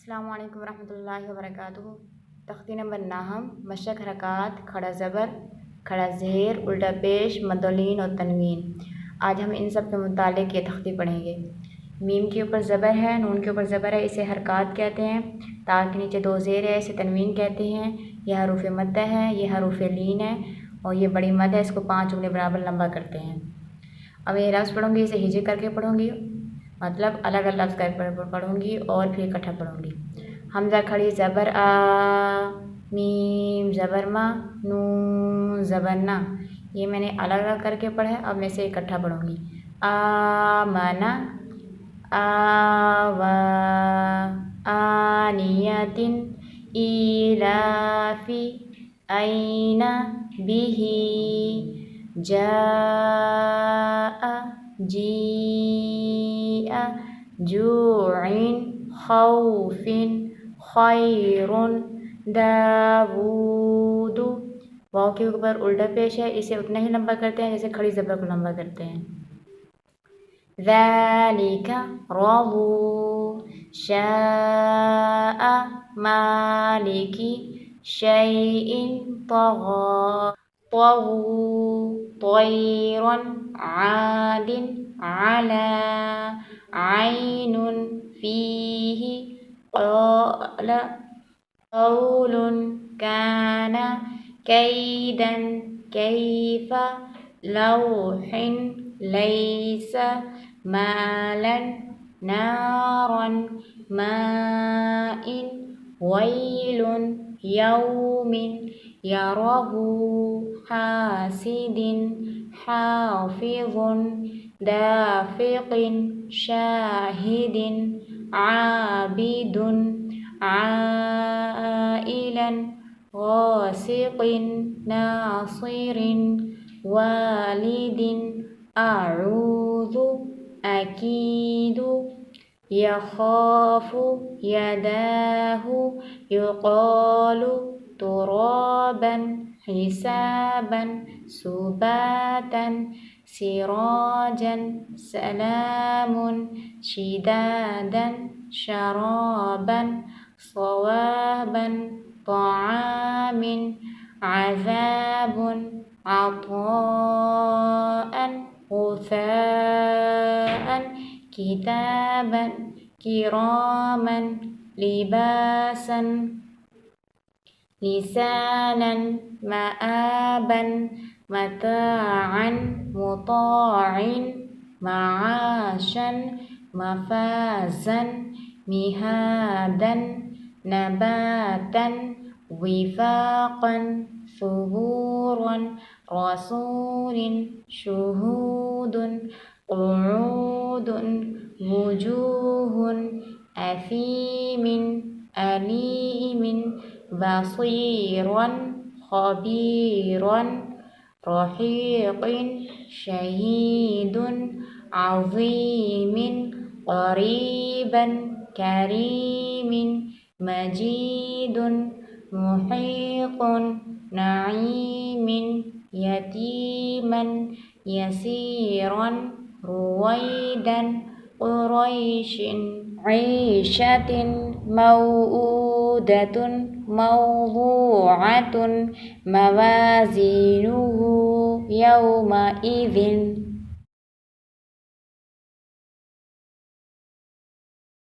अस्सलामुअलैकुम रहमतुल्लाहि व बरकातुहू। तख्ती नंबर नाहम, मशक हरकात, खड़ा ज़बर, खड़ा ज़ेर, उल्टा पेश, मदोलीन और तनवीन। आज हम इन सब के मुतालिक ये तख्ती पढ़ेंगे। मीम के ऊपर ज़बर है, नून के ऊपर ज़बर है, इसे हरकात कहते हैं। ता के नीचे दो ज़ेर है, इसे तनवीन कहते हैं। यह हरूफ मद्द है, यह हरूफ लीन है और ये बड़ी मद है, इसको 5 उंगली बराबर लंबा करते हैं। अब ये लफ्ज़ पढ़ूँगी, इसे हिजे करके पढ़ूँगी, मतलब अलग अलग लफ्ज़ कर पढ़ूँगी और फिर इकट्ठा पढ़ूँगी। हमज़ा खड़ी ज़बर आ, मीम ज़बर मा, नून ज़बर ना। ये मैंने अलग अलग करके पढ़ा है, अब मैं इसे इकट्ठा पढ़ूँगी। आ मना, आवा, आनियतिन, इलाफी, ऐना, बिही, जाआ, जीआ, जूइन, खौफिन, खैरुन, दावूदु। वाव के ऊपर उल्टा पेश है, इसे उतना ही लंबा करते हैं जैसे खड़ी ज़बर को लंबा करते हैं। ज़ालिका रज़ू, शाअ, मालिकी, शैइन, तग़ा, तग़ू, तैरन, आदिन, अला, ऐनुन, फीही, क़ाल, क़ौलुन, कान, कैदन, कैफ़, लौहिन, लैस, मालन, नारन, माइन, वैलुन, यौमिन, यरहु, हासिदिन, हाफिज़ुन, दाफ़िक़िन, शाहिदिन, आबिदुन, आइलन, गासिक़िन, नासिरिन, वालिदिन, अऊज़ु, अकीदु, यख़ाफ़ु, यदाहु, युक़ालु, तुराबन, हिसाबन, सुबातन, सिराजन, सलामुन, शिदादन, शराबन, सवाबन, तआमिन, अज़ाबुन, अताअन, गुसाअन, किताबन, किरामन, लिबासन, लिसानन, मआबन, मताअन, मुताइन, माशन, मफाज़न, मिहादन, नबातन, विफाक़न, सुबूरन, रसूलिन, शुहूदुन, क़ुऊदुन, वुजूहुन, असीमिन, अलीमिन, बसीरन, खबीरन, रहीक़िन, शहीदुन, अज़ीमिन, क़रीबन, करीमिन, मजीदुन, मुहीक़ुन, नईमिन, यतीमन, यसीरन, रुवैदन, क़ुरैशिन, ईशतिन, मौऊदतुन, मौज़ूअतुन, मवाज़ीनुहु यौमइज़िन